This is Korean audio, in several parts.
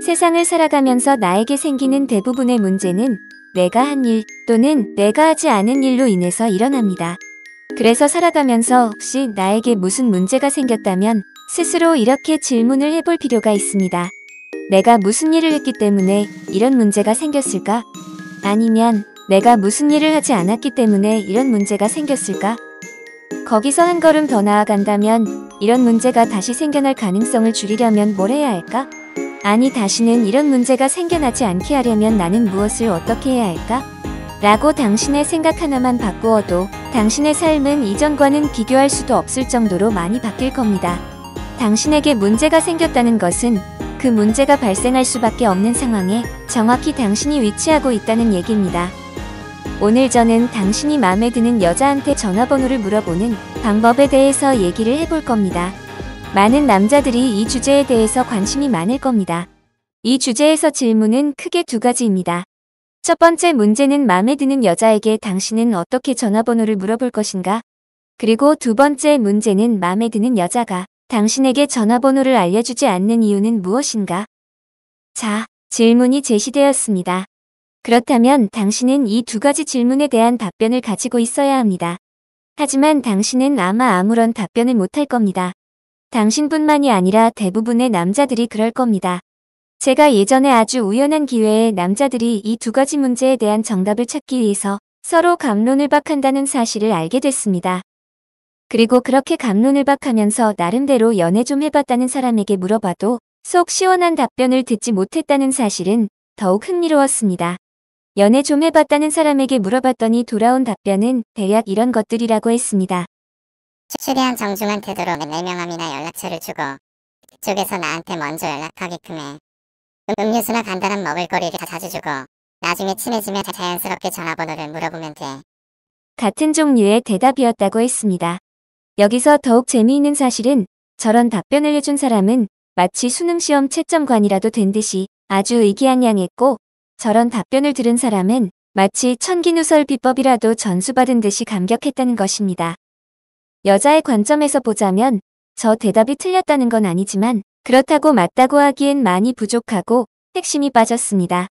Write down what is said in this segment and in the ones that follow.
세상을 살아가면서 나에게 생기는 대부분의 문제는 내가 한 일 또는 내가 하지 않은 일로 인해서 일어납니다. 그래서 살아가면서 혹시 나에게 무슨 문제가 생겼다면 스스로 이렇게 질문을 해볼 필요가 있습니다. 내가 무슨 일을 했기 때문에 이런 문제가 생겼을까? 아니면 내가 무슨 일을 하지 않았기 때문에 이런 문제가 생겼을까? 거기서 한 걸음 더 나아간다면 이런 문제가 다시 생겨날 가능성을 줄이려면 뭘 해야 할까? 아니, 다시는 이런 문제가 생겨나지 않게 하려면 나는 무엇을 어떻게 해야 할까? 라고 당신의 생각 하나만 바꾸어도 당신의 삶은 이전과는 비교할 수도 없을 정도로 많이 바뀔 겁니다. 당신에게 문제가 생겼다는 것은 그 문제가 발생할 수밖에 없는 상황에 정확히 당신이 위치하고 있다는 얘기입니다. 오늘 저는 당신이 마음에 드는 여자한테 전화번호를 물어보는 방법에 대해서 얘기를 해볼 겁니다. 많은 남자들이 이 주제에 대해서 관심이 많을 겁니다. 이 주제에서 질문은 크게 두 가지입니다. 첫 번째 문제는 마음에 드는 여자에게 당신은 어떻게 전화번호를 물어볼 것인가? 그리고 두 번째 문제는 마음에 드는 여자가 당신에게 전화번호를 알려주지 않는 이유는 무엇인가? 자, 질문이 제시되었습니다. 그렇다면 당신은 이 두 가지 질문에 대한 답변을 가지고 있어야 합니다. 하지만 당신은 아마 아무런 답변을 못할 겁니다. 당신뿐만이 아니라 대부분의 남자들이 그럴 겁니다. 제가 예전에 아주 우연한 기회에 남자들이 이 두 가지 문제에 대한 정답을 찾기 위해서 서로 갑론을박한다는 사실을 알게 됐습니다. 그리고 그렇게 갑론을박하면서 나름대로 연애 좀 해봤다는 사람에게 물어봐도 속 시원한 답변을 듣지 못했다는 사실은 더욱 흥미로웠습니다. 연애 좀 해봤다는 사람에게 물어봤더니 돌아온 답변은 대략 이런 것들이라고 했습니다. 최대한 정중한 태도로 내 명함이나 연락처를 주고 그쪽에서 나한테 먼저 연락하게끔 해. 음료수나 간단한 먹을거리를 자주 주고 나중에 친해지면 자연스럽게 전화번호를 물어보면 돼. 같은 종류의 대답이었다고 했습니다. 여기서 더욱 재미있는 사실은 저런 답변을 해준 사람은 마치 수능시험 채점관이라도 된 듯이 아주 의기양양했고, 저런 답변을 들은 사람은 마치 천기누설 비법이라도 전수받은 듯이 감격했다는 것입니다. 여자의 관점에서 보자면 저 대답이 틀렸다는 건 아니지만 그렇다고 맞다고 하기엔 많이 부족하고 핵심이 빠졌습니다.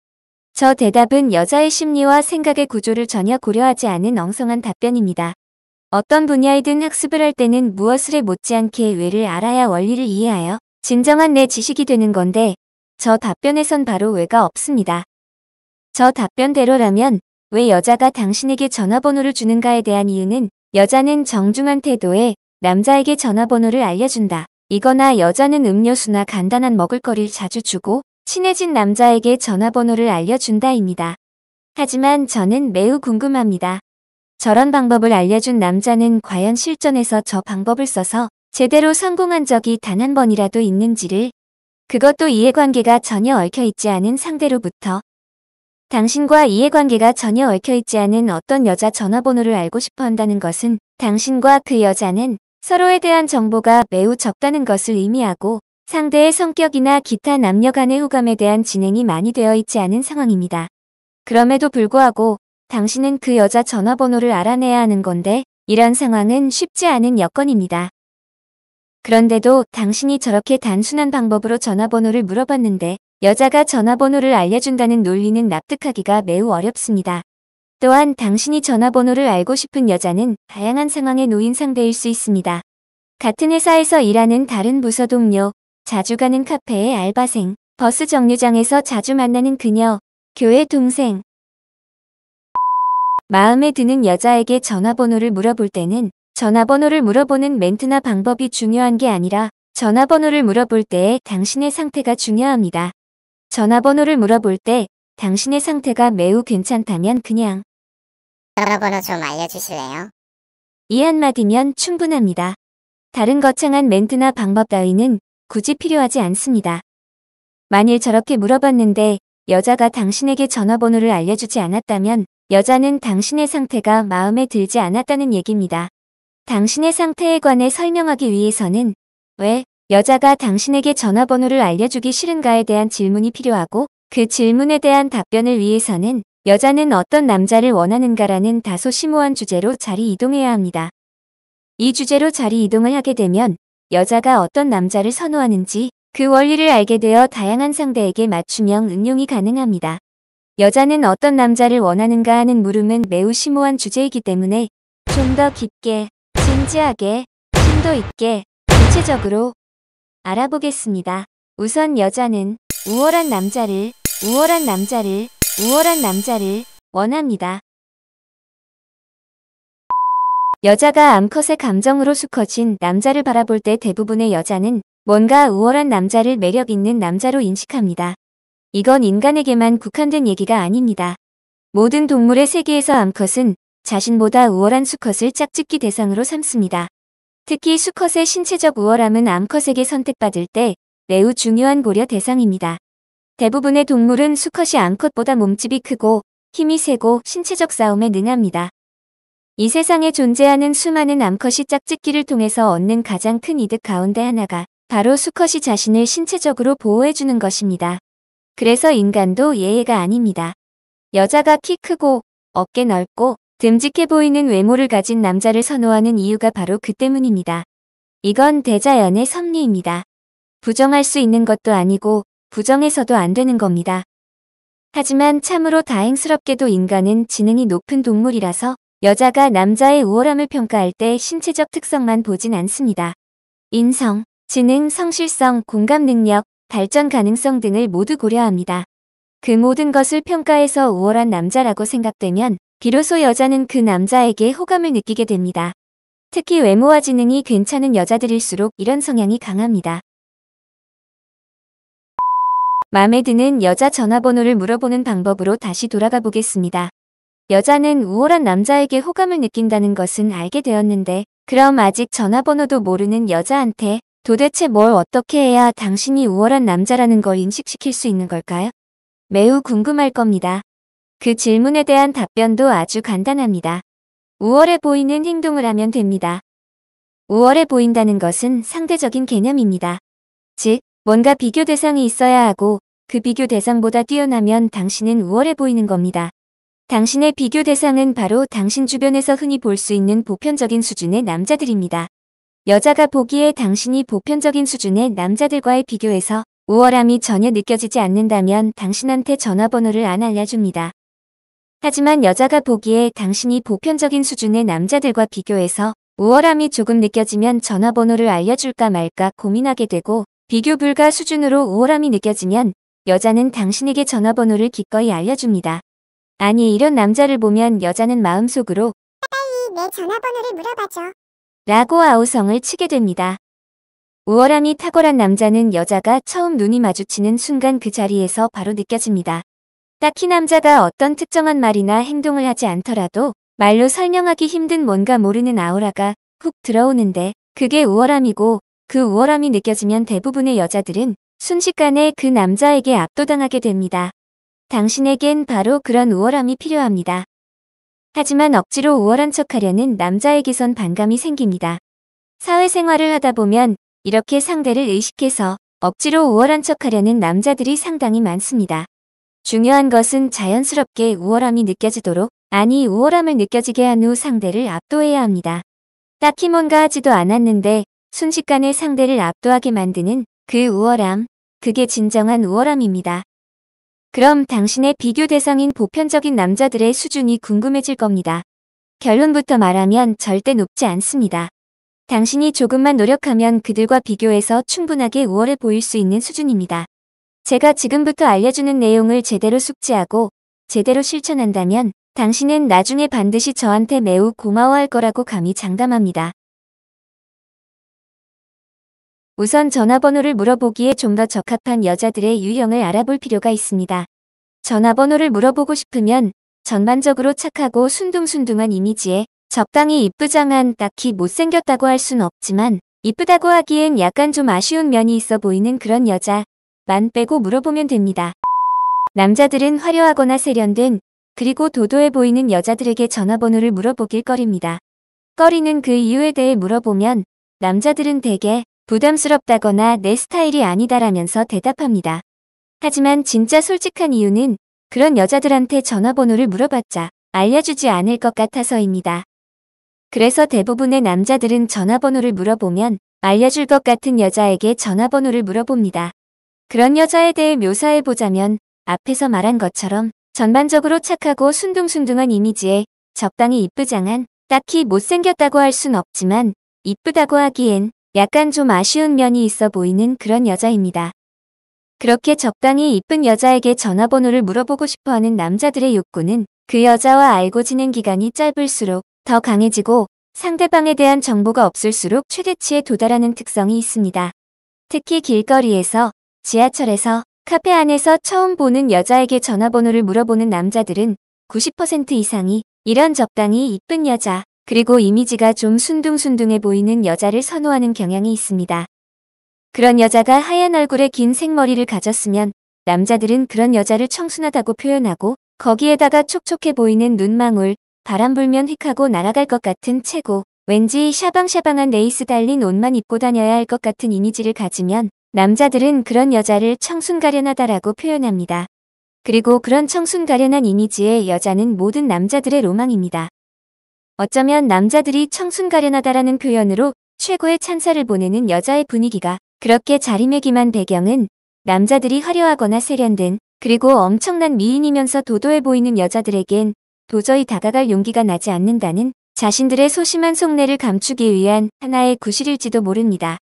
저 대답은 여자의 심리와 생각의 구조를 전혀 고려하지 않은 엉성한 답변입니다. 어떤 분야이든 학습을 할 때는 무엇을 해 못지않게 왜를 알아야 원리를 이해하여 진정한 내 지식이 되는 건데 저 답변에선 바로 왜가 없습니다. 저 답변대로라면 왜 여자가 당신에게 전화번호를 주는가에 대한 이유는 여자는 정중한 태도에 남자에게 전화번호를 알려준다. 이거나 여자는 음료수나 간단한 먹을거리를 자주 주고 친해진 남자에게 전화번호를 알려준다입니다. 하지만 저는 매우 궁금합니다. 저런 방법을 알려준 남자는 과연 실전에서 저 방법을 써서 제대로 성공한 적이 단 한 번이라도 있는지를, 그것도 이해관계가 전혀 얽혀있지 않은 상대로부터. 당신과 이해관계가 전혀 얽혀있지 않은 어떤 여자 전화번호를 알고 싶어 한다는 것은 당신과 그 여자는 서로에 대한 정보가 매우 적다는 것을 의미하고 상대의 성격이나 기타 남녀 간의 호감에 대한 진행이 많이 되어 있지 않은 상황입니다. 그럼에도 불구하고 당신은 그 여자 전화번호를 알아내야 하는 건데 이런 상황은 쉽지 않은 여건입니다. 그런데도 당신이 저렇게 단순한 방법으로 전화번호를 물어봤는데 여자가 전화번호를 알려준다는 논리는 납득하기가 매우 어렵습니다. 또한 당신이 전화번호를 알고 싶은 여자는 다양한 상황에 놓인 상대일 수 있습니다. 같은 회사에서 일하는 다른 부서 동료, 자주 가는 카페의 알바생, 버스 정류장에서 자주 만나는 그녀, 교회 동생. 마음에 드는 여자에게 전화번호를 물어볼 때는 전화번호를 물어보는 멘트나 방법이 중요한 게 아니라 전화번호를 물어볼 때의 당신의 상태가 중요합니다. 전화번호를 물어볼 때 당신의 상태가 매우 괜찮다면 그냥 전화번호 좀 알려주실래요? 이 한마디면 충분합니다. 다른 거창한 멘트나 방법 따위는 굳이 필요하지 않습니다. 만일 저렇게 물어봤는데 여자가 당신에게 전화번호를 알려주지 않았다면 여자는 당신의 상태가 마음에 들지 않았다는 얘기입니다. 당신의 상태에 관해 설명하기 위해서는 왜 여자가 당신에게 전화번호를 알려주기 싫은가에 대한 질문이 필요하고, 그 질문에 대한 답변을 위해서는 여자는 어떤 남자를 원하는가라는 다소 심오한 주제로 자리 이동해야 합니다. 이 주제로 자리 이동을 하게 되면 여자가 어떤 남자를 선호하는지, 그 원리를 알게 되어 다양한 상대에게 맞춤형 응용이 가능합니다. 여자는 어떤 남자를 원하는가 하는 물음은 매우 심오한 주제이기 때문에 좀 더 깊게, 진지하게, 심도 있게, 구체적으로 알아보겠습니다. 우선 여자는 우월한 남자를 원합니다. 여자가 암컷의 감정으로 수컷인 남자를 바라볼 때 대부분의 여자는 뭔가 우월한 남자를 매력 있는 남자로 인식합니다. 이건 인간에게만 국한된 얘기가 아닙니다. 모든 동물의 세계에서 암컷은 자신보다 우월한 수컷을 짝짓기 대상으로 삼습니다. 특히 수컷의 신체적 우월함은 암컷에게 선택받을 때 매우 중요한 고려 대상입니다. 대부분의 동물은 수컷이 암컷보다 몸집이 크고 힘이 세고 신체적 싸움에 능합니다. 이 세상에 존재하는 수많은 암컷이 짝짓기를 통해서 얻는 가장 큰 이득 가운데 하나가 바로 수컷이 자신을 신체적으로 보호해주는 것입니다. 그래서 인간도 예외가 아닙니다. 여자가 키 크고 어깨 넓고 듬직해 보이는 외모를 가진 남자를 선호하는 이유가 바로 그 때문입니다. 이건 대자연의 섭리입니다. 부정할 수 있는 것도 아니고 부정해서도 안 되는 겁니다. 하지만 참으로 다행스럽게도 인간은 지능이 높은 동물이라서 여자가 남자의 우월함을 평가할 때 신체적 특성만 보진 않습니다. 인성, 지능, 성실성, 공감 능력, 발전 가능성 등을 모두 고려합니다. 그 모든 것을 평가해서 우월한 남자라고 생각되면 비로소 여자는 그 남자에게 호감을 느끼게 됩니다. 특히 외모와 지능이 괜찮은 여자들일수록 이런 성향이 강합니다. 마음에 드는 여자 전화번호를 물어보는 방법으로 다시 돌아가 보겠습니다. 여자는 우월한 남자에게 호감을 느낀다는 것은 알게 되었는데 그럼 아직 전화번호도 모르는 여자한테 도대체 뭘 어떻게 해야 당신이 우월한 남자라는 걸 인식시킬 수 있는 걸까요? 매우 궁금할 겁니다. 그 질문에 대한 답변도 아주 간단합니다. 우월해 보이는 행동을 하면 됩니다. 우월해 보인다는 것은 상대적인 개념입니다. 즉, 뭔가 비교 대상이 있어야 하고 그 비교 대상보다 뛰어나면 당신은 우월해 보이는 겁니다. 당신의 비교 대상은 바로 당신 주변에서 흔히 볼 수 있는 보편적인 수준의 남자들입니다. 여자가 보기에 당신이 보편적인 수준의 남자들과의 비교에서 우월함이 전혀 느껴지지 않는다면 당신한테 전화번호를 안 알려줍니다. 하지만 여자가 보기에 당신이 보편적인 수준의 남자들과 비교해서 우월함이 조금 느껴지면 전화번호를 알려줄까 말까 고민하게 되고 비교 불가 수준으로 우월함이 느껴지면 여자는 당신에게 전화번호를 기꺼이 알려줍니다. 아니, 이런 남자를 보면 여자는 마음속으로 빨리 내 전화번호를 물어봐줘 라고 아우성을 치게 됩니다. 우월함이 탁월한 남자는 여자가 처음 눈이 마주치는 순간 그 자리에서 바로 느껴집니다. 딱히 남자가 어떤 특정한 말이나 행동을 하지 않더라도 말로 설명하기 힘든 뭔가 모르는 아우라가 훅 들어오는데 그게 우월함이고 그 우월함이 느껴지면 대부분의 여자들은 순식간에 그 남자에게 압도당하게 됩니다. 당신에겐 바로 그런 우월함이 필요합니다. 하지만 억지로 우월한 척하려는 남자에게선 반감이 생깁니다. 사회생활을 하다 보면 이렇게 상대를 의식해서 억지로 우월한 척하려는 남자들이 상당히 많습니다. 중요한 것은 자연스럽게 우월함이 느껴지도록, 아니 우월함을 느껴지게 한 후 상대를 압도해야 합니다. 딱히 뭔가 하지도 않았는데 순식간에 상대를 압도하게 만드는 그 우월함, 그게 진정한 우월함입니다. 그럼 당신의 비교 대상인 보편적인 남자들의 수준이 궁금해질 겁니다. 결론부터 말하면 절대 높지 않습니다. 당신이 조금만 노력하면 그들과 비교해서 충분하게 우월해 보일 수 있는 수준입니다. 제가 지금부터 알려주는 내용을 제대로 숙지하고 제대로 실천한다면 당신은 나중에 반드시 저한테 매우 고마워할 거라고 감히 장담합니다. 우선 전화번호를 물어보기에 좀 더 적합한 여자들의 유형을 알아볼 필요가 있습니다. 전화번호를 물어보고 싶으면 전반적으로 착하고 순둥순둥한 이미지에 적당히 이쁘장한, 딱히 못생겼다고 할 순 없지만 이쁘다고 하기엔 약간 좀 아쉬운 면이 있어 보이는 그런 여자만 빼고 물어보면 됩니다. 남자들은 화려하거나 세련된, 그리고 도도해 보이는 여자들에게 전화번호를 물어보길 꺼립니다. 꺼리는 그 이유에 대해 물어보면 남자들은 대개 부담스럽다거나 내 스타일이 아니다라면서 대답합니다. 하지만 진짜 솔직한 이유는 그런 여자들한테 전화번호를 물어봤자 알려주지 않을 것 같아서입니다. 그래서 대부분의 남자들은 전화번호를 물어보면 알려줄 것 같은 여자에게 전화번호를 물어봅니다. 그런 여자에 대해 묘사해보자면 앞에서 말한 것처럼 전반적으로 착하고 순둥순둥한 이미지에 적당히 이쁘장한, 딱히 못생겼다고 할 순 없지만 이쁘다고 하기엔 약간 좀 아쉬운 면이 있어 보이는 그런 여자입니다. 그렇게 적당히 이쁜 여자에게 전화번호를 물어보고 싶어하는 남자들의 욕구는 그 여자와 알고 지낸 기간이 짧을수록 더 강해지고 상대방에 대한 정보가 없을수록 최대치에 도달하는 특성이 있습니다. 특히 길거리에서, 지하철에서, 카페 안에서 처음 보는 여자에게 전화번호를 물어보는 남자들은 90% 이상이 이런 적당히 이쁜 여자, 그리고 이미지가 좀 순둥순둥해 보이는 여자를 선호하는 경향이 있습니다. 그런 여자가 하얀 얼굴에 긴 생머리를 가졌으면 남자들은 그런 여자를 청순하다고 표현하고 거기에다가 촉촉해 보이는 눈망울, 바람 불면 휙 하고 날아갈 것 같은 체구, 왠지 샤방샤방한 레이스 달린 옷만 입고 다녀야 할 것 같은 이미지를 가지면 남자들은 그런 여자를 청순가련하다라고 표현합니다. 그리고 그런 청순가련한 이미지의 여자는 모든 남자들의 로망입니다. 어쩌면 남자들이 청순가련하다라는 표현으로 최고의 찬사를 보내는 여자의 분위기가 그렇게 자리매김한 배경은 남자들이 화려하거나 세련된, 그리고 엄청난 미인이면서 도도해 보이는 여자들에겐 도저히 다가갈 용기가 나지 않는다는 자신들의 소심한 속내를 감추기 위한 하나의 구실일지도 모릅니다.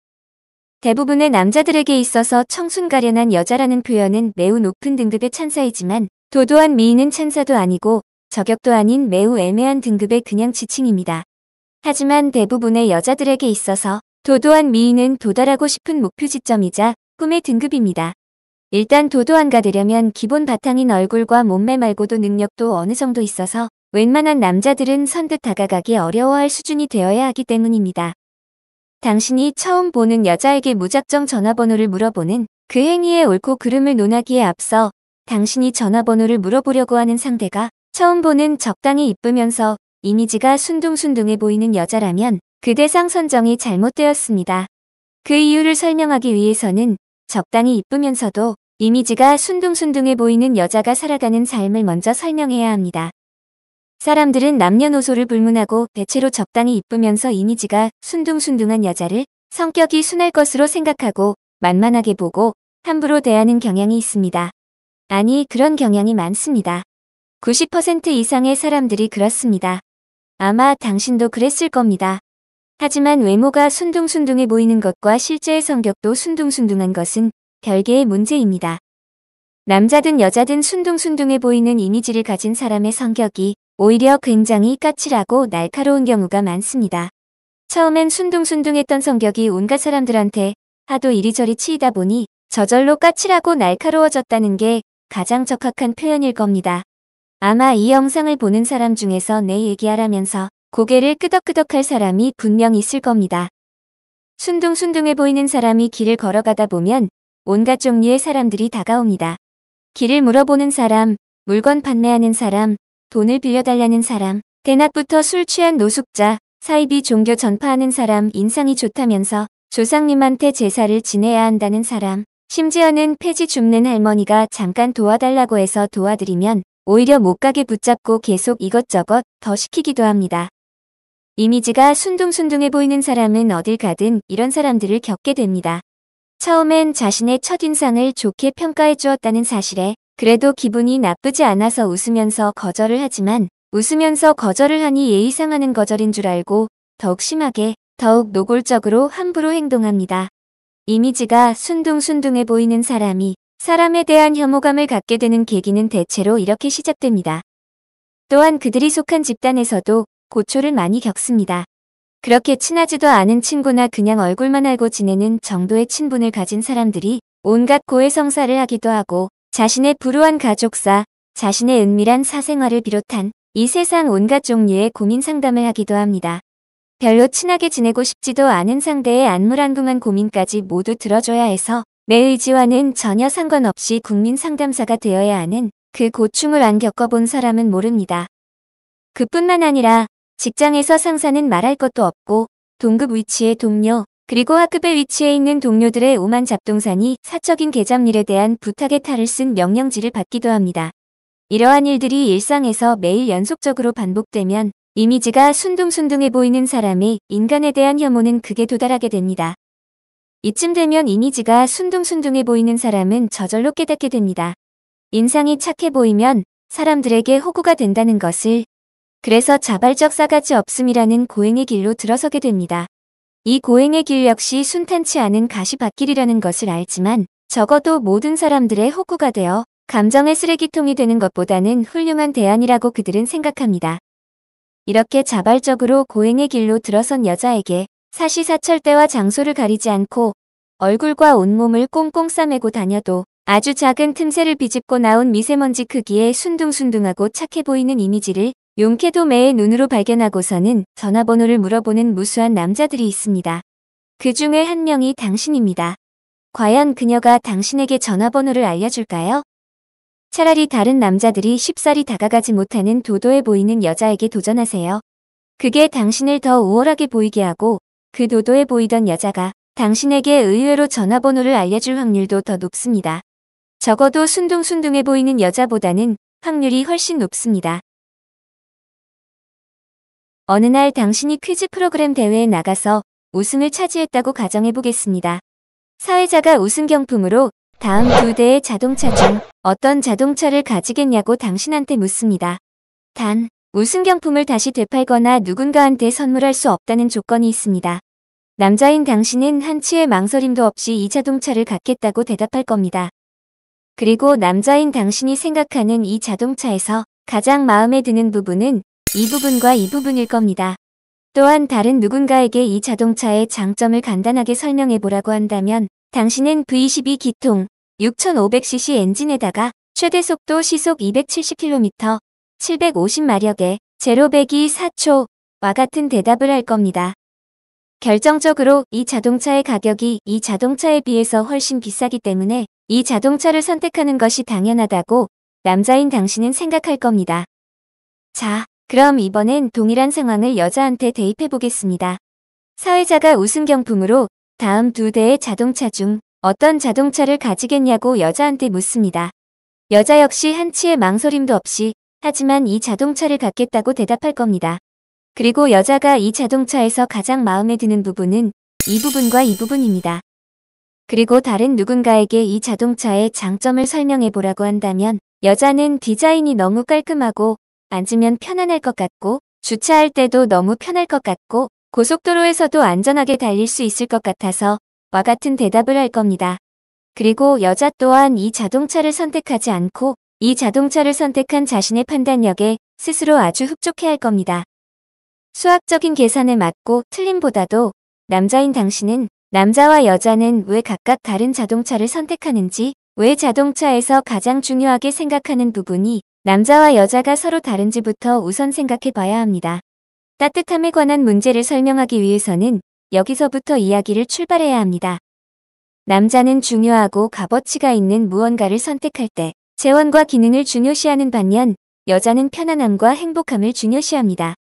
대부분의 남자들에게 있어서 청순가련한 여자라는 표현은 매우 높은 등급의 찬사이지만 도도한 미인은 찬사도 아니고 저격도 아닌 매우 애매한 등급의 그냥 지칭입니다. 하지만 대부분의 여자들에게 있어서 도도한 미인은 도달하고 싶은 목표 지점이자 꿈의 등급입니다. 일단 도도한가 되려면 기본 바탕인 얼굴과 몸매 말고도 능력도 어느 정도 있어서 웬만한 남자들은 선뜻 다가가기 어려워할 수준이 되어야 하기 때문입니다. 당신이 처음 보는 여자에게 무작정 전화번호를 물어보는 그 행위의 옳고 그름을 논하기에 앞서 당신이 전화번호를 물어보려고 하는 상대가 처음 보는 적당히 이쁘면서 이미지가 순둥순둥해 보이는 여자라면 그 대상 선정이 잘못되었습니다. 그 이유를 설명하기 위해서는 적당히 이쁘면서도 이미지가 순둥순둥해 보이는 여자가 살아가는 삶을 먼저 설명해야 합니다. 사람들은 남녀노소를 불문하고 대체로 적당히 이쁘면서 이미지가 순둥순둥한 여자를 성격이 순할 것으로 생각하고 만만하게 보고 함부로 대하는 경향이 있습니다. 아니, 그런 경향이 많습니다. 90% 이상의 사람들이 그렇습니다. 아마 당신도 그랬을 겁니다. 하지만 외모가 순둥순둥해 보이는 것과 실제의 성격도 순둥순둥한 것은 별개의 문제입니다. 남자든 여자든 순둥순둥해 보이는 이미지를 가진 사람의 성격이 오히려 굉장히 까칠하고 날카로운 경우가 많습니다. 처음엔 순둥순둥했던 성격이 온갖 사람들한테 하도 이리저리 치이다 보니 저절로 까칠하고 날카로워졌다는 게 가장 적합한 표현일 겁니다. 아마 이 영상을 보는 사람 중에서 내 얘기하라면서 고개를 끄덕끄덕할 사람이 분명 있을 겁니다. 순둥순둥해 보이는 사람이 길을 걸어가다 보면 온갖 종류의 사람들이 다가옵니다. 길을 물어보는 사람, 물건 판매하는 사람, 돈을 빌려달라는 사람, 대낮부터 술 취한 노숙자, 사이비 종교 전파하는 사람, 인상이 좋다면서 조상님한테 제사를 지내야 한다는 사람, 심지어는 폐지 줍는 할머니가 잠깐 도와달라고 해서 도와드리면 오히려 못 가게 붙잡고 계속 이것저것 더 시키기도 합니다. 이미지가 순둥순둥해 보이는 사람은 어딜 가든 이런 사람들을 겪게 됩니다. 처음엔 자신의 첫인상을 좋게 평가해 주었다는 사실에 그래도 기분이 나쁘지 않아서 웃으면서 거절을 하지만 웃으면서 거절을 하니 예의 상하는 거절인 줄 알고 더욱 심하게, 더욱 노골적으로 함부로 행동합니다. 이미지가 순둥순둥해 보이는 사람이 사람에 대한 혐오감을 갖게 되는 계기는 대체로 이렇게 시작됩니다. 또한 그들이 속한 집단에서도 고초를 많이 겪습니다. 그렇게 친하지도 않은 친구나 그냥 얼굴만 알고 지내는 정도의 친분을 가진 사람들이 온갖 고해성사를 하기도 하고 자신의 불우한 가족사, 자신의 은밀한 사생활을 비롯한 이 세상 온갖 종류의 고민 상담을 하기도 합니다. 별로 친하게 지내고 싶지도 않은 상대의 안물안궁한 고민까지 모두 들어줘야 해서 내 의지와는 전혀 상관없이 국민 상담사가 되어야 하는 그 고충을 안 겪어본 사람은 모릅니다. 그뿐만 아니라 직장에서 상사는 말할 것도 없고 동급 위치의 동료, 그리고 하급의 위치에 있는 동료들의 오만 잡동사니 사적인 계잡일에 대한 부탁의 탈을 쓴 명령지를 받기도 합니다. 이러한 일들이 일상에서 매일 연속적으로 반복되면 이미지가 순둥순둥해 보이는 사람의 인간에 대한 혐오는 극에 도달하게 됩니다. 이쯤 되면 이미지가 순둥순둥해 보이는 사람은 저절로 깨닫게 됩니다. 인상이 착해 보이면 사람들에게 호구가 된다는 것을. 그래서 자발적 싸가지 없음이라는 고행의 길로 들어서게 됩니다. 이 고행의 길 역시 순탄치 않은 가시밭길이라는 것을 알지만 적어도 모든 사람들의 호구가 되어 감정의 쓰레기통이 되는 것보다는 훌륭한 대안이라고 그들은 생각합니다. 이렇게 자발적으로 고행의 길로 들어선 여자에게 사시사철 때와 장소를 가리지 않고 얼굴과 온몸을 꽁꽁 싸매고 다녀도 아주 작은 틈새를 비집고 나온 미세먼지 크기의 순둥순둥하고 착해 보이는 이미지를 용케도 매의 눈으로 발견하고서는 전화번호를 물어보는 무수한 남자들이 있습니다. 그 중에 한 명이 당신입니다. 과연 그녀가 당신에게 전화번호를 알려줄까요? 차라리 다른 남자들이 쉽사리 다가가지 못하는 도도해 보이는 여자에게 도전하세요. 그게 당신을 더 우월하게 보이게 하고 그 도도해 보이던 여자가 당신에게 의외로 전화번호를 알려줄 확률도 더 높습니다. 적어도 순둥순둥해 보이는 여자보다는 확률이 훨씬 높습니다. 어느 날 당신이 퀴즈 프로그램 대회에 나가서 우승을 차지했다고 가정해 보겠습니다. 사회자가 우승 경품으로 다음 2대의 자동차 중 어떤 자동차를 가지겠냐고 당신한테 묻습니다. 단, 우승 경품을 다시 되팔거나 누군가한테 선물할 수 없다는 조건이 있습니다. 남자인 당신은 한치의 망설임도 없이 이 자동차를 갖겠다고 대답할 겁니다. 그리고 남자인 당신이 생각하는 이 자동차에서 가장 마음에 드는 부분은 이 부분과 이 부분일 겁니다. 또한 다른 누군가에게 이 자동차의 장점을 간단하게 설명해 보라고 한다면 당신은 V12 기통 6500cc 엔진에다가 최대 속도 시속 270km, 750마력에 제로 100이 4초와 같은 대답을 할 겁니다. 결정적으로 이 자동차의 가격이 이 자동차에 비해서 훨씬 비싸기 때문에 이 자동차를 선택하는 것이 당연하다고 남자인 당신은 생각할 겁니다. 자, 그럼 이번엔 동일한 상황을 여자한테 대입해 보겠습니다. 사회자가 우승 경품으로 다음 2대의 자동차 중 어떤 자동차를 가지겠냐고 여자한테 묻습니다. 여자 역시 한치의 망설임도 없이 하지만 이 자동차를 갖겠다고 대답할 겁니다. 그리고 여자가 이 자동차에서 가장 마음에 드는 부분은 이 부분과 이 부분입니다. 그리고 다른 누군가에게 이 자동차의 장점을 설명해 보라고 한다면 여자는 디자인이 너무 깔끔하고 앉으면 편안할 것 같고 주차할 때도 너무 편할 것 같고 고속도로에서도 안전하게 달릴 수 있을 것 같아서 와 같은 대답을 할 겁니다. 그리고 여자 또한 이 자동차를 선택하지 않고 이 자동차를 선택한 자신의 판단력에 스스로 아주 흡족해할 겁니다. 수학적인 계산에 맞고 틀림보다도 남자인 당신은 남자와 여자는 왜 각각 다른 자동차를 선택하는지, 왜 자동차에서 가장 중요하게 생각하는 부분이 남자와 여자가 서로 다른지부터 우선 생각해 봐야 합니다. 따뜻함에 관한 문제를 설명하기 위해서는 여기서부터 이야기를 출발해야 합니다. 남자는 중요하고 값어치가 있는 무언가를 선택할 때 재원과 기능을 중요시하는 반면 여자는 편안함과 행복함을 중요시합니다.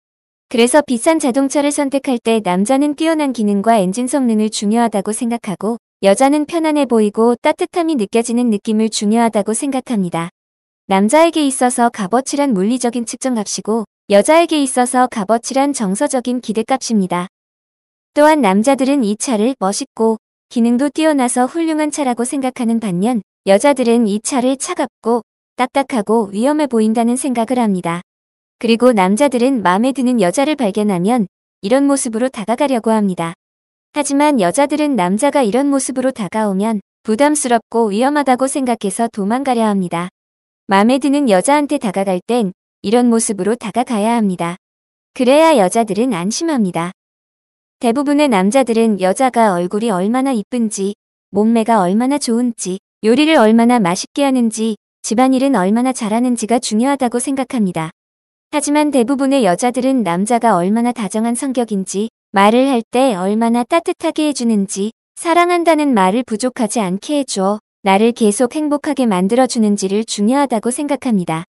그래서 비싼 자동차를 선택할 때 남자는 뛰어난 기능과 엔진 성능을 중요하다고 생각하고 여자는 편안해 보이고 따뜻함이 느껴지는 느낌을 중요하다고 생각합니다. 남자에게 있어서 값어치란 물리적인 측정값이고 여자에게 있어서 값어치란 정서적인 기대값입니다. 또한 남자들은 이 차를 멋있고 기능도 뛰어나서 훌륭한 차라고 생각하는 반면 여자들은 이 차를 차갑고 딱딱하고 위험해 보인다는 생각을 합니다. 그리고 남자들은 마음에 드는 여자를 발견하면 이런 모습으로 다가가려고 합니다. 하지만 여자들은 남자가 이런 모습으로 다가오면 부담스럽고 위험하다고 생각해서 도망가려 합니다. 마음에 드는 여자한테 다가갈 땐 이런 모습으로 다가가야 합니다. 그래야 여자들은 안심합니다. 대부분의 남자들은 여자가 얼굴이 얼마나 이쁜지, 몸매가 얼마나 좋은지, 요리를 얼마나 맛있게 하는지, 집안일은 얼마나 잘하는지가 중요하다고 생각합니다. 하지만 대부분의 여자들은 남자가 얼마나 다정한 성격인지, 말을 할 때 얼마나 따뜻하게 해주는지, 사랑한다는 말을 부족하지 않게 해줘 나를 계속 행복하게 만들어주는지를 중요하다고 생각합니다.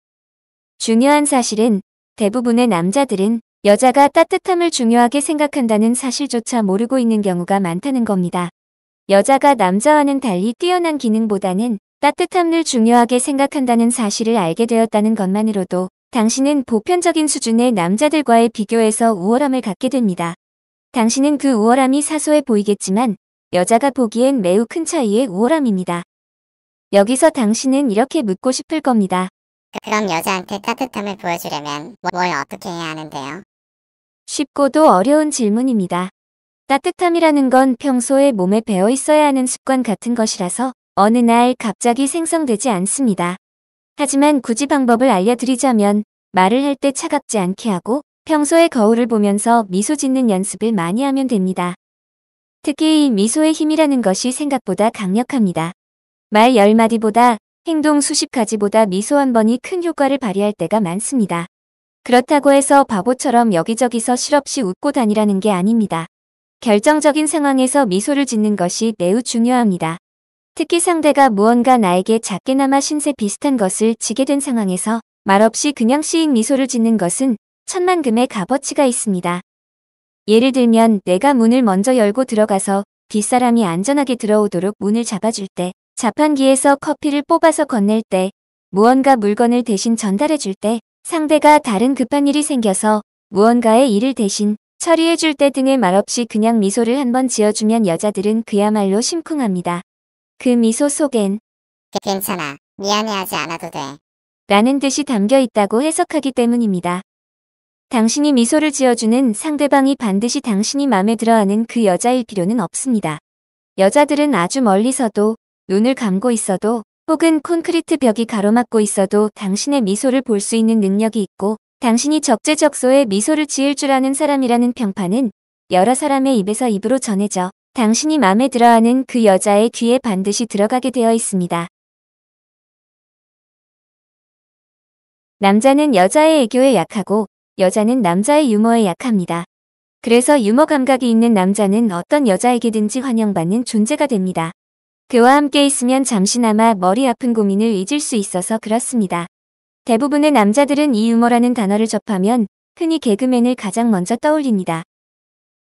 중요한 사실은 대부분의 남자들은 여자가 따뜻함을 중요하게 생각한다는 사실조차 모르고 있는 경우가 많다는 겁니다. 여자가 남자와는 달리 뛰어난 기능보다는 따뜻함을 중요하게 생각한다는 사실을 알게 되었다는 것만으로도 당신은 보편적인 수준의 남자들과의 비교에서 우월함을 갖게 됩니다. 당신은 그 우월함이 사소해 보이겠지만 여자가 보기엔 매우 큰 차이의 우월함입니다. 여기서 당신은 이렇게 묻고 싶을 겁니다. 그럼 여자한테 따뜻함을 보여주려면 뭘 어떻게 해야 하는데요? 쉽고도 어려운 질문입니다. 따뜻함이라는 건 평소에 몸에 배어 있어야 하는 습관 같은 것이라서 어느 날 갑자기 생성되지 않습니다. 하지만 굳이 방법을 알려드리자면 말을 할 때 차갑지 않게 하고 평소에 거울을 보면서 미소 짓는 연습을 많이 하면 됩니다. 특히 이 미소의 힘이라는 것이 생각보다 강력합니다. 말 10마디보다 행동 수십 가지보다 미소 한 번이 큰 효과를 발휘할 때가 많습니다. 그렇다고 해서 바보처럼 여기저기서 실없이 웃고 다니라는 게 아닙니다. 결정적인 상황에서 미소를 짓는 것이 매우 중요합니다. 특히 상대가 무언가 나에게 작게나마 신세 비슷한 것을 지게 된 상황에서 말없이 그냥 씩 미소를 짓는 것은 천만금의 값어치가 있습니다. 예를 들면 내가 문을 먼저 열고 들어가서 뒷사람이 안전하게 들어오도록 문을 잡아줄 때, 자판기에서 커피를 뽑아서 건넬 때, 무언가 물건을 대신 전달해 줄 때, 상대가 다른 급한 일이 생겨서 무언가의 일을 대신 처리해 줄 때 등의 말없이 그냥 미소를 한번 지어주면 여자들은 그야말로 심쿵합니다. 그 미소 속엔 괜찮아. 미안해하지 않아도 돼. 라는 뜻이 담겨 있다고 해석하기 때문입니다. 당신이 미소를 지어주는 상대방이 반드시 당신이 마음에 들어하는 그 여자일 필요는 없습니다. 여자들은 아주 멀리서도 눈을 감고 있어도 혹은 콘크리트 벽이 가로막고 있어도 당신의 미소를 볼 수 있는 능력이 있고 당신이 적재적소에 미소를 지을 줄 아는 사람이라는 평판은 여러 사람의 입에서 입으로 전해져 당신이 마음에 들어하는 그 여자의 귀에 반드시 들어가게 되어 있습니다. 남자는 여자의 애교에 약하고 여자는 남자의 유머에 약합니다. 그래서 유머 감각이 있는 남자는 어떤 여자에게든지 환영받는 존재가 됩니다. 그와 함께 있으면 잠시나마 머리 아픈 고민을 잊을 수 있어서 그렇습니다. 대부분의 남자들은 이 유머라는 단어를 접하면 흔히 개그맨을 가장 먼저 떠올립니다.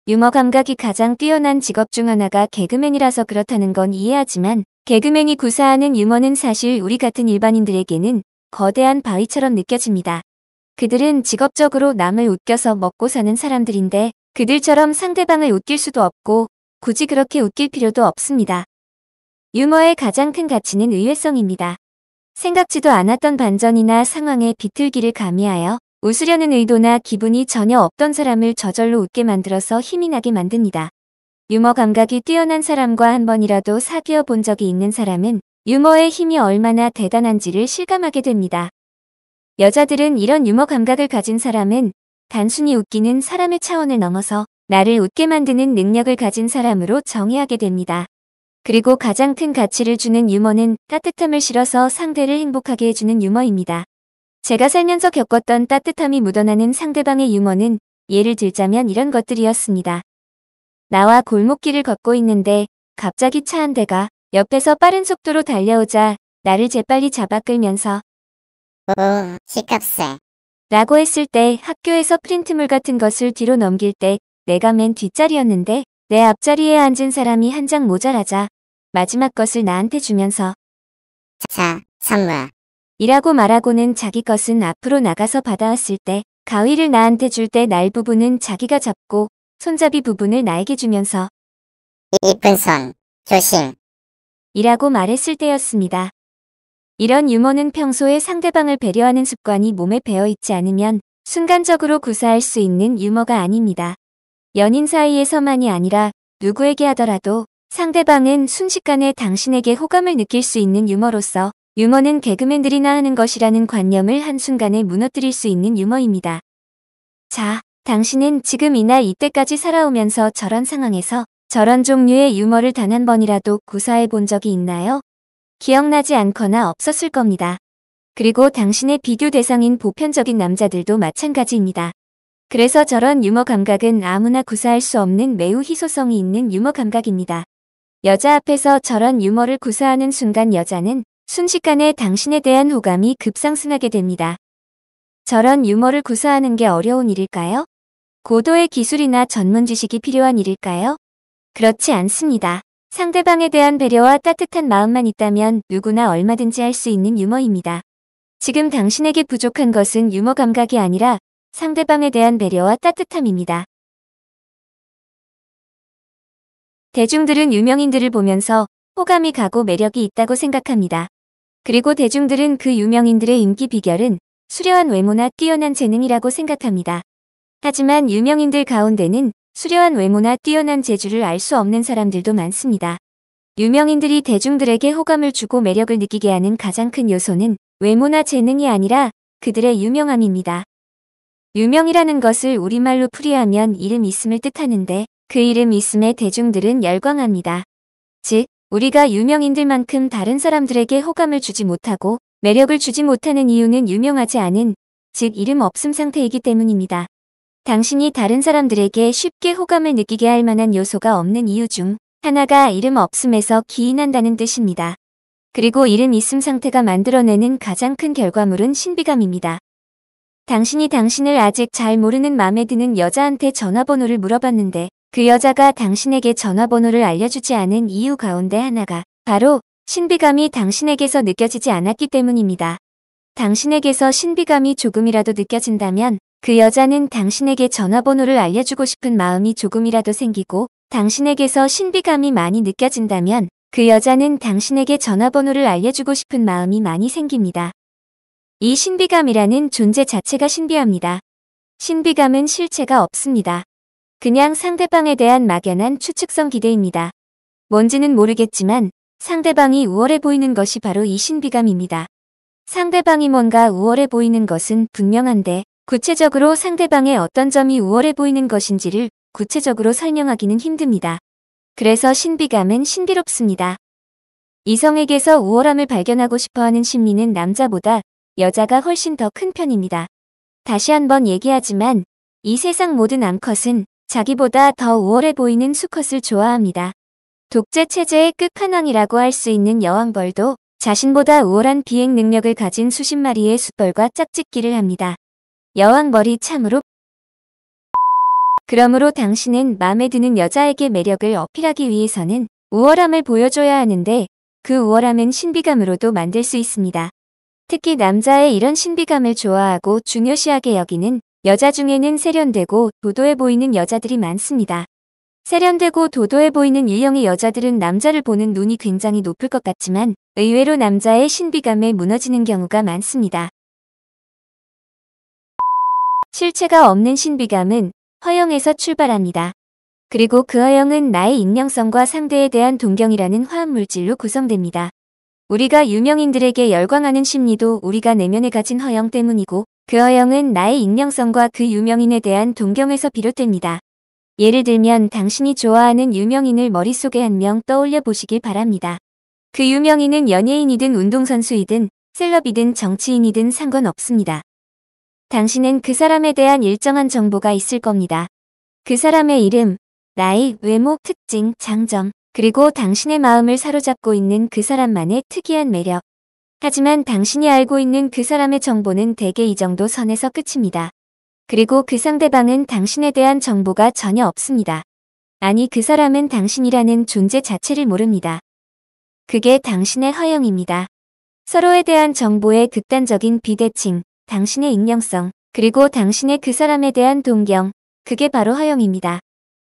유머 감각이 가장 뛰어난 직업 중 하나가 개그맨이라서 그렇다는 건 이해하지만 개그맨이 구사하는 유머는 사실 우리 같은 일반인들에게는 거대한 바위처럼 느껴집니다. 그들은 직업적으로 남을 웃겨서 먹고 사는 사람들인데 그들처럼 상대방을 웃길 수도 없고 굳이 그렇게 웃길 필요도 없습니다. 유머의 가장 큰 가치는 의외성입니다. 생각지도 않았던 반전이나 상황의 비틀기를 가미하여 웃으려는 의도나 기분이 전혀 없던 사람을 저절로 웃게 만들어서 힘이 나게 만듭니다. 유머 감각이 뛰어난 사람과 한 번이라도 사귀어 본 적이 있는 사람은 유머의 힘이 얼마나 대단한지를 실감하게 됩니다. 여자들은 이런 유머 감각을 가진 사람은 단순히 웃기는 사람의 차원을 넘어서 나를 웃게 만드는 능력을 가진 사람으로 정의하게 됩니다. 그리고 가장 큰 가치를 주는 유머는 따뜻함을 실어서 상대를 행복하게 해주는 유머입니다. 제가 살면서 겪었던 따뜻함이 묻어나는 상대방의 유머는 예를 들자면 이런 것들이었습니다. 나와 골목길을 걷고 있는데 갑자기 차 한 대가 옆에서 빠른 속도로 달려오자 나를 재빨리 잡아 끌면서 오, 시값세. 라고 했을 때 학교에서 프린트물 같은 것을 뒤로 넘길 때 내가 맨 뒷자리였는데 내 앞자리에 앉은 사람이 한 장 모자라자 마지막 것을 나한테 주면서 자, 선물. 이라고 말하고는 자기 것은 앞으로 나가서 받아왔을 때 가위를 나한테 줄 때 날 부분은 자기가 잡고 손잡이 부분을 나에게 주면서 이쁜 손. 조심. 이라고 말했을 때였습니다. 이런 유머는 평소에 상대방을 배려하는 습관이 몸에 배어있지 않으면 순간적으로 구사할 수 있는 유머가 아닙니다. 연인 사이에서만이 아니라 누구에게 하더라도 상대방은 순식간에 당신에게 호감을 느낄 수 있는 유머로서 유머는 개그맨들이나 하는 것이라는 관념을 한순간에 무너뜨릴 수 있는 유머입니다. 자, 당신은 지금 이날 이때까지 살아오면서 저런 상황에서 저런 종류의 유머를 단 한 번이라도 구사해 본 적이 있나요? 기억나지 않거나 없었을 겁니다. 그리고 당신의 비교 대상인 보편적인 남자들도 마찬가지입니다. 그래서 저런 유머 감각은 아무나 구사할 수 없는 매우 희소성이 있는 유머 감각입니다. 여자 앞에서 저런 유머를 구사하는 순간 여자는 순식간에 당신에 대한 호감이 급상승하게 됩니다. 저런 유머를 구사하는 게 어려운 일일까요? 고도의 기술이나 전문 지식이 필요한 일일까요? 그렇지 않습니다. 상대방에 대한 배려와 따뜻한 마음만 있다면 누구나 얼마든지 할 수 있는 유머입니다. 지금 당신에게 부족한 것은 유머 감각이 아니라 상대방에 대한 배려와 따뜻함입니다. 대중들은 유명인들을 보면서 호감이 가고 매력이 있다고 생각합니다. 그리고 대중들은 그 유명인들의 인기 비결은 수려한 외모나 뛰어난 재능이라고 생각합니다. 하지만 유명인들 가운데는 수려한 외모나 뛰어난 재주를 알 수 없는 사람들도 많습니다. 유명인들이 대중들에게 호감을 주고 매력을 느끼게 하는 가장 큰 요소는 외모나 재능이 아니라 그들의 유명함입니다. 유명이라는 것을 우리말로 풀이하면 이름 있음을 뜻하는데 그 이름 있음에 대중들은 열광합니다. 즉, 우리가 유명인들만큼 다른 사람들에게 호감을 주지 못하고 매력을 주지 못하는 이유는 유명하지 않은, 즉 이름 없음 상태이기 때문입니다. 당신이 다른 사람들에게 쉽게 호감을 느끼게 할 만한 요소가 없는 이유 중 하나가 이름 없음에서 기인한다는 뜻입니다. 그리고 이름 있음 상태가 만들어내는 가장 큰 결과물은 신비감입니다. 당신이 당신을 아직 잘 모르는 마음에 드는 여자한테 전화번호를 물어봤는데 그 여자가 당신에게 전화번호를 알려주지 않은 이유 가운데 하나가 바로 신비감이 당신에게서 느껴지지 않았기 때문입니다. 당신에게서 신비감이 조금이라도 느껴진다면 그 여자는 당신에게 전화번호를 알려주고 싶은 마음이 조금이라도 생기고, 당신에게서 신비감이 많이 느껴진다면 그 여자는 당신에게 전화번호를 알려주고 싶은 마음이 많이 생깁니다. 이 신비감이라는 존재 자체가 신비합니다. 신비감은 실체가 없습니다. 그냥 상대방에 대한 막연한 추측성 기대입니다. 뭔지는 모르겠지만 상대방이 우월해 보이는 것이 바로 이 신비감입니다. 상대방이 뭔가 우월해 보이는 것은 분명한데 구체적으로 상대방의 어떤 점이 우월해 보이는 것인지를 구체적으로 설명하기는 힘듭니다. 그래서 신비감은 신비롭습니다. 이성에게서 우월함을 발견하고 싶어하는 심리는 남자보다 여자가 훨씬 더 큰 편입니다. 다시 한번 얘기하지만 이 세상 모든 암컷은 자기보다 더 우월해 보이는 수컷을 좋아합니다. 독재 체제의 끝판왕이라고 할 수 있는 여왕벌도 자신보다 우월한 비행 능력을 가진 수십 마리의 숫벌과 짝짓기를 합니다. 여왕벌이 참으로. 그러므로 당신은 마음에 드는 여자에게 매력을 어필하기 위해서는 우월함을 보여줘야 하는데 그 우월함은 신비감으로도 만들 수 있습니다. 특히 남자의 이런 신비감을 좋아하고 중요시하게 여기는 여자 중에는 세련되고 도도해 보이는 여자들이 많습니다. 세련되고 도도해 보이는 유형의 여자들은 남자를 보는 눈이 굉장히 높을 것 같지만 의외로 남자의 신비감에 무너지는 경우가 많습니다. 실체가 없는 신비감은 허영에서 출발합니다. 그리고 그 허영은 나의 익명성과 상대에 대한 동경이라는 화합물질로 구성됩니다. 우리가 유명인들에게 열광하는 심리도 우리가 내면에 가진 허영 때문이고 그 허영은 나의 익명성과 그 유명인에 대한 동경에서 비롯됩니다. 예를 들면 당신이 좋아하는 유명인을 머릿속에 한 명 떠올려 보시길 바랍니다. 그 유명인은 연예인이든 운동선수이든 셀럽이든 정치인이든 상관없습니다. 당신은 그 사람에 대한 일정한 정보가 있을 겁니다. 그 사람의 이름, 나이, 외모, 특징, 장점, 그리고 당신의 마음을 사로잡고 있는 그 사람만의 특이한 매력. 하지만 당신이 알고 있는 그 사람의 정보는 대개 이 정도 선에서 끝입니다. 그리고 그 상대방은 당신에 대한 정보가 전혀 없습니다. 아니, 그 사람은 당신이라는 존재 자체를 모릅니다. 그게 당신의 허영입니다. 서로에 대한 정보의 극단적인 비대칭, 당신의 익명성, 그리고 당신의 그 사람에 대한 동경, 그게 바로 허영입니다.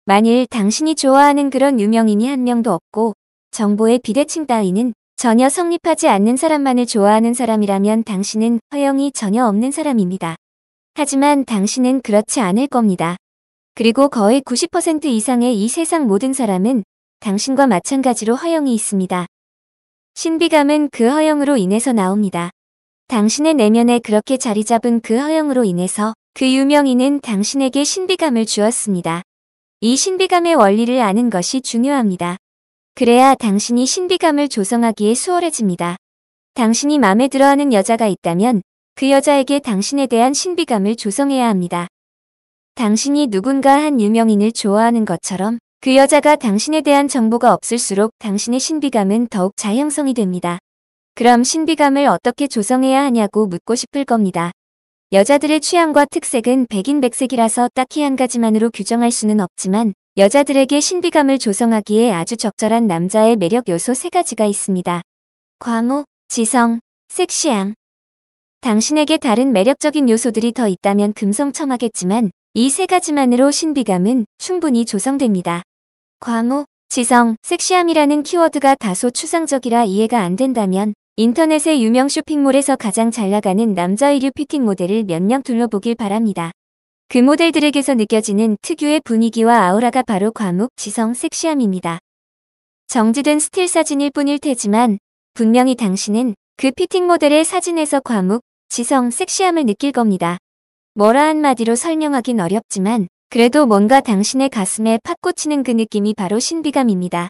만일 당신이 좋아하는 그런 유명인이 한 명도 없고 정보의 비대칭 따위는 전혀 성립하지 않는 사람만을 좋아하는 사람이라면 당신은 허영이 전혀 없는 사람입니다. 하지만 당신은 그렇지 않을 겁니다. 그리고 거의 90% 이상의 이 세상 모든 사람은 당신과 마찬가지로 허영이 있습니다. 신비감은 그 허영으로 인해서 나옵니다. 당신의 내면에 그렇게 자리 잡은 그 허영으로 인해서 그 유명인은 당신에게 신비감을 주었습니다. 이 신비감의 원리를 아는 것이 중요합니다. 그래야 당신이 신비감을 조성하기에 수월해집니다. 당신이 마음에 들어하는 여자가 있다면 그 여자에게 당신에 대한 신비감을 조성해야 합니다. 당신이 누군가 한 유명인을 좋아하는 것처럼 그 여자가 당신에 대한 정보가 없을수록 당신의 신비감은 더욱 자형성이 됩니다. 그럼 신비감을 어떻게 조성해야 하냐고 묻고 싶을 겁니다. 여자들의 취향과 특색은 백인백색이라서 딱히 한 가지만으로 규정할 수는 없지만 여자들에게 신비감을 조성하기에 아주 적절한 남자의 매력 요소 3가지가 있습니다. 광호, 지성, 섹시함. 당신에게 다른 매력적인 요소들이 더 있다면 금성첨화겠지만 이 3가지만으로 신비감은 충분히 조성됩니다. 광호, 지성, 섹시함이라는 키워드가 다소 추상적이라 이해가 안 된다면 인터넷의 유명 쇼핑몰에서 가장 잘 나가는 남자 의류 피팅 모델을 몇 명 둘러보길 바랍니다. 그 모델들에게서 느껴지는 특유의 분위기와 아우라가 바로 과묵, 지성, 섹시함입니다. 정지된 스틸 사진일 뿐일 테지만 분명히 당신은 그 피팅 모델의 사진에서 과묵, 지성, 섹시함을 느낄 겁니다. 뭐라 한마디로 설명하긴 어렵지만 그래도 뭔가 당신의 가슴에 팍 꽂히는 그 느낌이 바로 신비감입니다.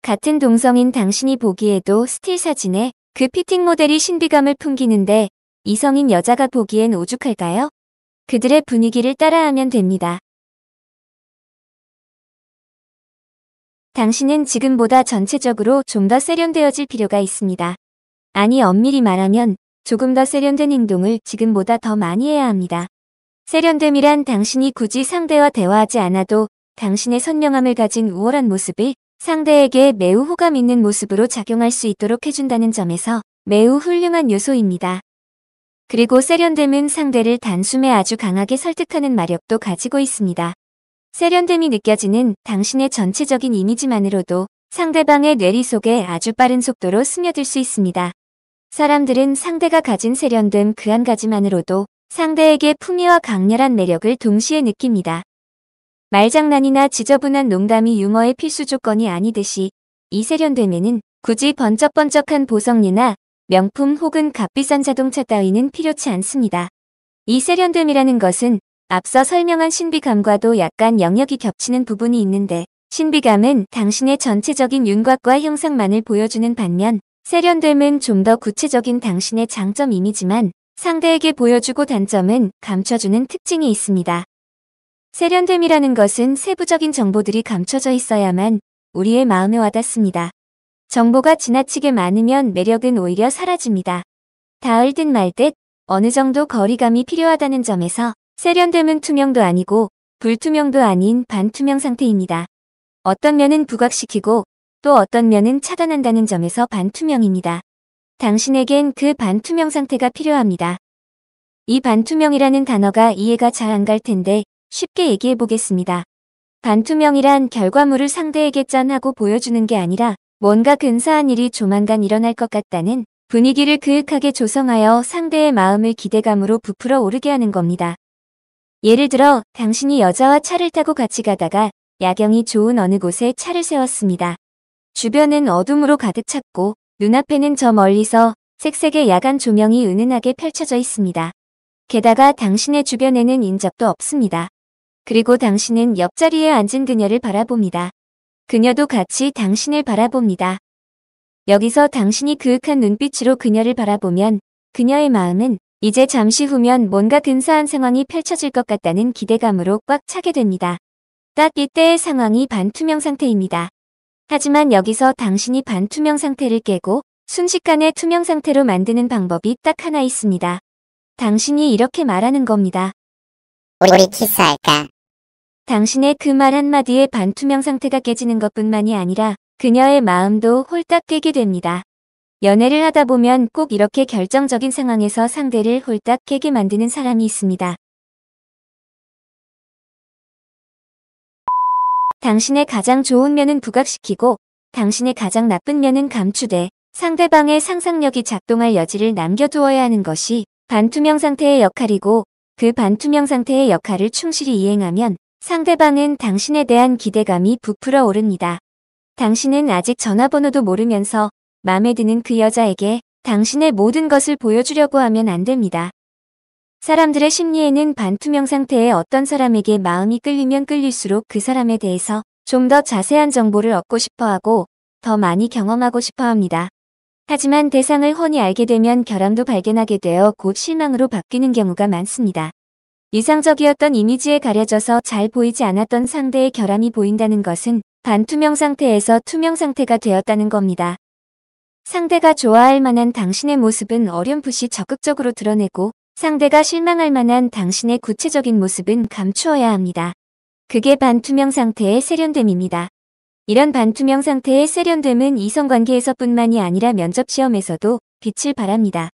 같은 동성인 당신이 보기에도 스틸 사진에 그 피팅 모델이 신비감을 풍기는데 이성인 여자가 보기엔 오죽할까요? 그들의 분위기를 따라하면 됩니다. 당신은 지금보다 전체적으로 좀 더 세련되어질 필요가 있습니다. 아니, 엄밀히 말하면 조금 더 세련된 행동을 지금보다 더 많이 해야 합니다. 세련됨이란 당신이 굳이 상대와 대화하지 않아도 당신의 선명함을 가진 우월한 모습을 상대에게 매우 호감 있는 모습으로 작용할 수 있도록 해준다는 점에서 매우 훌륭한 요소입니다. 그리고 세련됨은 상대를 단숨에 아주 강하게 설득하는 마력도 가지고 있습니다. 세련됨이 느껴지는 당신의 전체적인 이미지만으로도 상대방의 뇌리 속에 아주 빠른 속도로 스며들 수 있습니다. 사람들은 상대가 가진 세련됨 그 한 가지만으로도 상대에게 품위와 강렬한 매력을 동시에 느낍니다. 말장난이나 지저분한 농담이 유머의 필수 조건이 아니듯이 이 세련됨에는 굳이 번쩍번쩍한 보석류나 명품 혹은 값비싼 자동차 따위는 필요치 않습니다. 이 세련됨이라는 것은 앞서 설명한 신비감과도 약간 영역이 겹치는 부분이 있는데 신비감은 당신의 전체적인 윤곽과 형상만을 보여주는 반면 세련됨은 좀 더 구체적인 당신의 장점 이미지만 상대에게 보여주고 단점은 감춰주는 특징이 있습니다. 세련됨이라는 것은 세부적인 정보들이 감춰져 있어야만 우리의 마음에 와닿습니다. 정보가 지나치게 많으면 매력은 오히려 사라집니다. 닿을 듯 말 듯 어느 정도 거리감이 필요하다는 점에서 세련됨은 투명도 아니고 불투명도 아닌 반투명 상태입니다. 어떤 면은 부각시키고 또 어떤 면은 차단한다는 점에서 반투명입니다. 당신에겐 그 반투명 상태가 필요합니다. 이 반투명이라는 단어가 이해가 잘 안 갈 텐데 쉽게 얘기해 보겠습니다. 반투명이란 결과물을 상대에게 짠하고 보여주는 게 아니라 뭔가 근사한 일이 조만간 일어날 것 같다는 분위기를 그윽하게 조성하여 상대의 마음을 기대감으로 부풀어 오르게 하는 겁니다. 예를 들어 당신이 여자와 차를 타고 같이 가다가 야경이 좋은 어느 곳에 차를 세웠습니다. 주변은 어둠으로 가득 찼고 눈앞에는 저 멀리서 색색의 야간 조명이 은은하게 펼쳐져 있습니다. 게다가 당신의 주변에는 인적도 없습니다. 그리고 당신은 옆자리에 앉은 그녀를 바라봅니다. 그녀도 같이 당신을 바라봅니다. 여기서 당신이 그윽한 눈빛으로 그녀를 바라보면 그녀의 마음은 이제 잠시 후면 뭔가 근사한 상황이 펼쳐질 것 같다는 기대감으로 꽉 차게 됩니다. 딱 이때의 상황이 반투명 상태입니다. 하지만 여기서 당신이 반투명 상태를 깨고 순식간에 투명 상태로 만드는 방법이 딱 하나 있습니다. 당신이 이렇게 말하는 겁니다. 우리 키스할까? 당신의 그 말 한마디에 반투명 상태가 깨지는 것뿐만이 아니라 그녀의 마음도 홀딱 깨게 됩니다. 연애를 하다 보면 꼭 이렇게 결정적인 상황에서 상대를 홀딱 깨게 만드는 사람이 있습니다. 당신의 가장 좋은 면은 부각시키고 당신의 가장 나쁜 면은 감추되 상대방의 상상력이 작동할 여지를 남겨두어야 하는 것이 반투명 상태의 역할이고 그 반투명 상태의 역할을 충실히 이행하면 상대방은 당신에 대한 기대감이 부풀어 오릅니다. 당신은 아직 전화번호도 모르면서 마음에 드는 그 여자에게 당신의 모든 것을 보여주려고 하면 안 됩니다. 사람들의 심리에는 반투명 상태의 어떤 사람에게 마음이 끌리면 끌릴수록 그 사람에 대해서 좀 더 자세한 정보를 얻고 싶어하고 더 많이 경험하고 싶어합니다. 하지만 대상을 훤히 알게 되면 결함도 발견하게 되어 곧 실망으로 바뀌는 경우가 많습니다. 이상적이었던 이미지에 가려져서 잘 보이지 않았던 상대의 결함이 보인다는 것은 반투명 상태에서 투명 상태가 되었다는 겁니다. 상대가 좋아할 만한 당신의 모습은 어렴풋이 적극적으로 드러내고 상대가 실망할 만한 당신의 구체적인 모습은 감추어야 합니다. 그게 반투명 상태의 세련됨입니다. 이런 반투명 상태의 세련됨은 이성관계에서뿐만이 아니라 면접시험에서도 빛을 발합니다.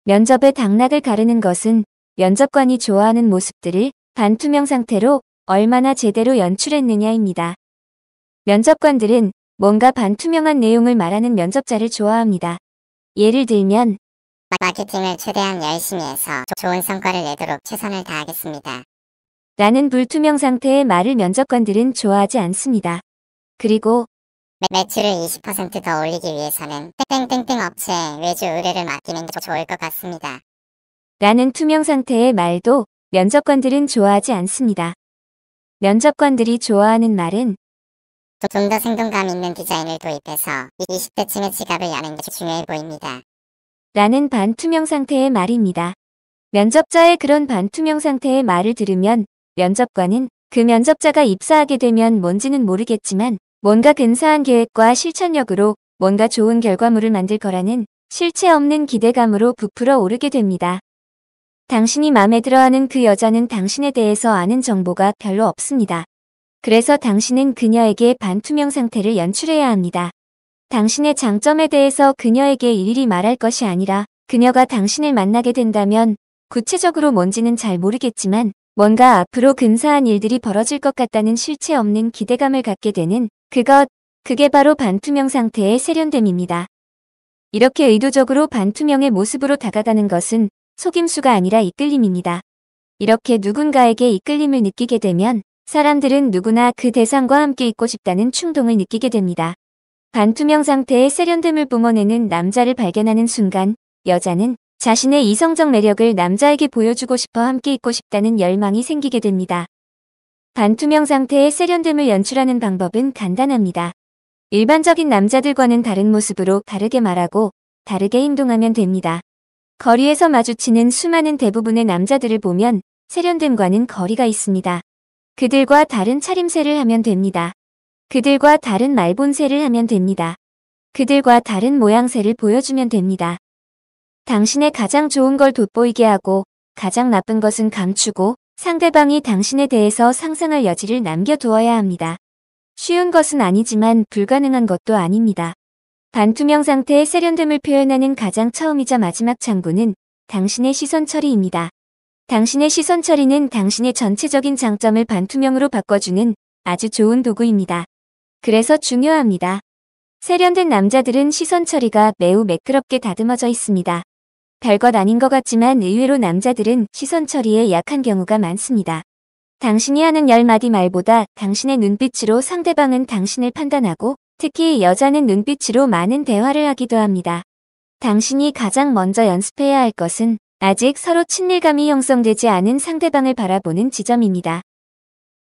면접의 당락을 가르는 것은 면접관이 좋아하는 모습들을 반투명 상태로 얼마나 제대로 연출했느냐입니다. 면접관들은 뭔가 반투명한 내용을 말하는 면접자를 좋아합니다. 예를 들면 마케팅을 최대한 열심히 해서 좋은 성과를 내도록 최선을 다하겠습니다. 라는 불투명 상태의 말을 면접관들은 좋아하지 않습니다. 그리고 매출을 20% 더 올리기 위해서는 땡땡땡 업체에 외주 의뢰를 맡기는 게 좋을 것 같습니다. 라는 투명 상태의 말도 면접관들은 좋아하지 않습니다. 면접관들이 좋아하는 말은 좀 더 생동감 있는 디자인을 도입해서 20대층의 지갑을 여는 게 중요해 보입니다. 라는 반투명 상태의 말입니다. 면접자의 그런 반투명 상태의 말을 들으면 면접관은 그 면접자가 입사하게 되면 뭔지는 모르겠지만 뭔가 근사한 계획과 실천력으로 뭔가 좋은 결과물을 만들 거라는 실체 없는 기대감으로 부풀어 오르게 됩니다. 당신이 마음에 들어하는 그 여자는 당신에 대해서 아는 정보가 별로 없습니다. 그래서 당신은 그녀에게 반투명 상태를 연출해야 합니다. 당신의 장점에 대해서 그녀에게 일일이 말할 것이 아니라 그녀가 당신을 만나게 된다면 구체적으로 뭔지는 잘 모르겠지만 뭔가 앞으로 근사한 일들이 벌어질 것 같다는 실체 없는 기대감을 갖게 되는 그게 바로 반투명 상태의 세련됨입니다. 이렇게 의도적으로 반투명의 모습으로 다가가는 것은 속임수가 아니라 이끌림입니다. 이렇게 누군가에게 이끌림을 느끼게 되면 사람들은 누구나 그 대상과 함께 있고 싶다는 충동을 느끼게 됩니다. 반투명 상태의 세련됨을 뿜어내는 남자를 발견하는 순간 여자는 자신의 이성적 매력을 남자에게 보여주고 싶어 함께 있고 싶다는 열망이 생기게 됩니다. 반투명 상태의 세련됨을 연출하는 방법은 간단합니다. 일반적인 남자들과는 다른 모습으로 다르게 말하고 다르게 행동하면 됩니다. 거리에서 마주치는 수많은 대부분의 남자들을 보면 세련됨과는 거리가 있습니다. 그들과 다른 차림새를 하면 됩니다. 그들과 다른 말본새를 하면 됩니다. 그들과 다른 모양새를 보여주면 됩니다. 당신의 가장 좋은 걸 돋보이게 하고 가장 나쁜 것은 감추고 상대방이 당신에 대해서 상상할 여지를 남겨두어야 합니다. 쉬운 것은 아니지만 불가능한 것도 아닙니다. 반투명 상태의 세련됨을 표현하는 가장 처음이자 마지막 창구는 당신의 시선 처리입니다. 당신의 시선 처리는 당신의 전체적인 장점을 반투명으로 바꿔주는 아주 좋은 도구입니다. 그래서 중요합니다. 세련된 남자들은 시선 처리가 매우 매끄럽게 다듬어져 있습니다. 별것 아닌 것 같지만 의외로 남자들은 시선 처리에 약한 경우가 많습니다. 당신이 하는 10마디 말보다 당신의 눈빛으로 상대방은 당신을 판단하고 특히 여자는 눈빛으로 많은 대화를 하기도 합니다. 당신이 가장 먼저 연습해야 할 것은 아직 서로 친밀감이 형성되지 않은 상대방을 바라보는 지점입니다.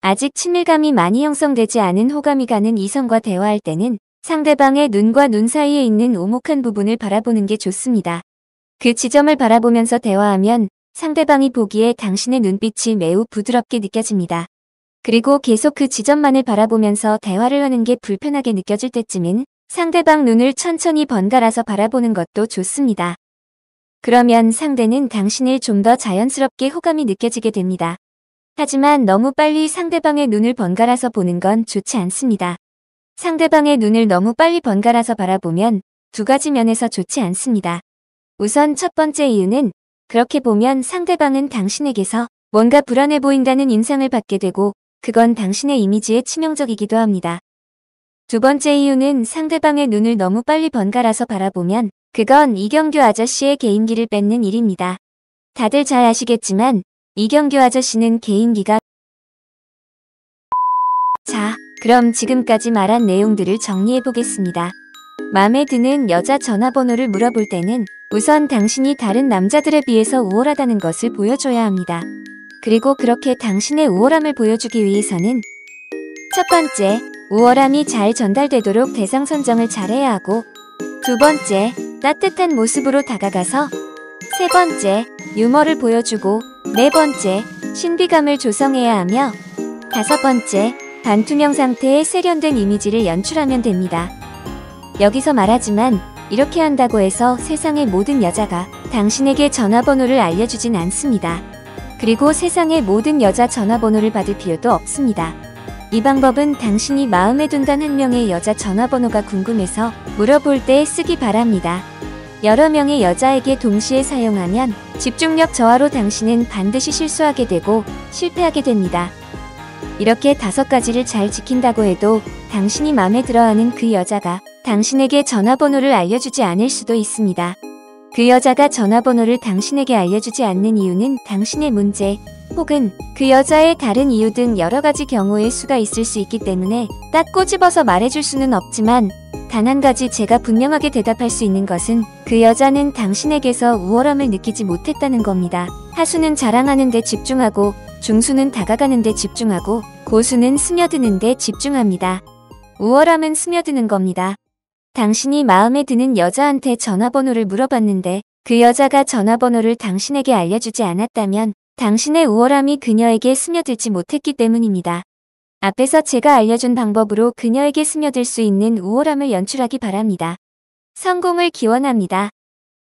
아직 친밀감이 많이 형성되지 않은 호감이 가는 이성과 대화할 때는 상대방의 눈과 눈 사이에 있는 오목한 부분을 바라보는 게 좋습니다. 그 지점을 바라보면서 대화하면 상대방이 보기에 당신의 눈빛이 매우 부드럽게 느껴집니다. 그리고 계속 그 지점만을 바라보면서 대화를 하는 게 불편하게 느껴질 때쯤은 상대방 눈을 천천히 번갈아서 바라보는 것도 좋습니다. 그러면 상대는 당신을 좀 더 자연스럽게 호감이 느껴지게 됩니다. 하지만 너무 빨리 상대방의 눈을 번갈아서 보는 건 좋지 않습니다. 상대방의 눈을 너무 빨리 번갈아서 바라보면 두 가지 면에서 좋지 않습니다. 우선 첫 번째 이유는 그렇게 보면 상대방은 당신에게서 뭔가 불안해 보인다는 인상을 받게 되고 그건 당신의 이미지에 치명적이기도 합니다. 두 번째 이유는 상대방의 눈을 너무 빨리 번갈아서 바라보면 그건 이경규 아저씨의 개인기를 뺏는 일입니다. 다들 잘 아시겠지만 이경규 아저씨는 개인기가 자, 그럼 지금까지 말한 내용들을 정리해 보겠습니다. 마음에 드는 여자 전화번호를 물어볼 때는 우선 당신이 다른 남자들에 비해서 우월하다는 것을 보여줘야 합니다. 그리고 그렇게 당신의 우월함을 보여주기 위해서는 첫 번째, 우월함이 잘 전달되도록 대상 선정을 잘해야 하고 두 번째, 따뜻한 모습으로 다가가서 세 번째, 유머를 보여주고 네 번째, 신비감을 조성해야 하며 다섯 번째, 반투명 상태의 세련된 이미지를 연출하면 됩니다. 여기서 말하지만 이렇게 한다고 해서 세상의 모든 여자가 당신에게 전화번호를 알려주진 않습니다. 그리고 세상의 모든 여자 전화번호를 받을 필요도 없습니다. 이 방법은 당신이 마음에 둔다는 한 명의 여자 전화번호가 궁금해서 물어볼 때 쓰기 바랍니다. 여러 명의 여자에게 동시에 사용하면 집중력 저하로 당신은 반드시 실수하게 되고 실패하게 됩니다. 이렇게 5가지를 잘 지킨다고 해도 당신이 마음에 들어하는 그 여자가 당신에게 전화번호를 알려주지 않을 수도 있습니다. 그 여자가 전화번호를 당신에게 알려주지 않는 이유는 당신의 문제, 혹은 그 여자의 다른 이유 등 여러 가지 경우일 수가 있을 수 있기 때문에 딱 꼬집어서 말해줄 수는 없지만 단 한 가지 제가 분명하게 대답할 수 있는 것은 그 여자는 당신에게서 우월함을 느끼지 못했다는 겁니다. 하수는 자랑하는 데 집중하고 중수는 다가가는 데 집중하고 고수는 스며드는 데 집중합니다. 우월함은 스며드는 겁니다. 당신이 마음에 드는 여자한테 전화번호를 물어봤는데 그 여자가 전화번호를 당신에게 알려주지 않았다면 당신의 우월함이 그녀에게 스며들지 못했기 때문입니다. 앞에서 제가 알려준 방법으로 그녀에게 스며들 수 있는 우월함을 연출하기 바랍니다. 성공을 기원합니다.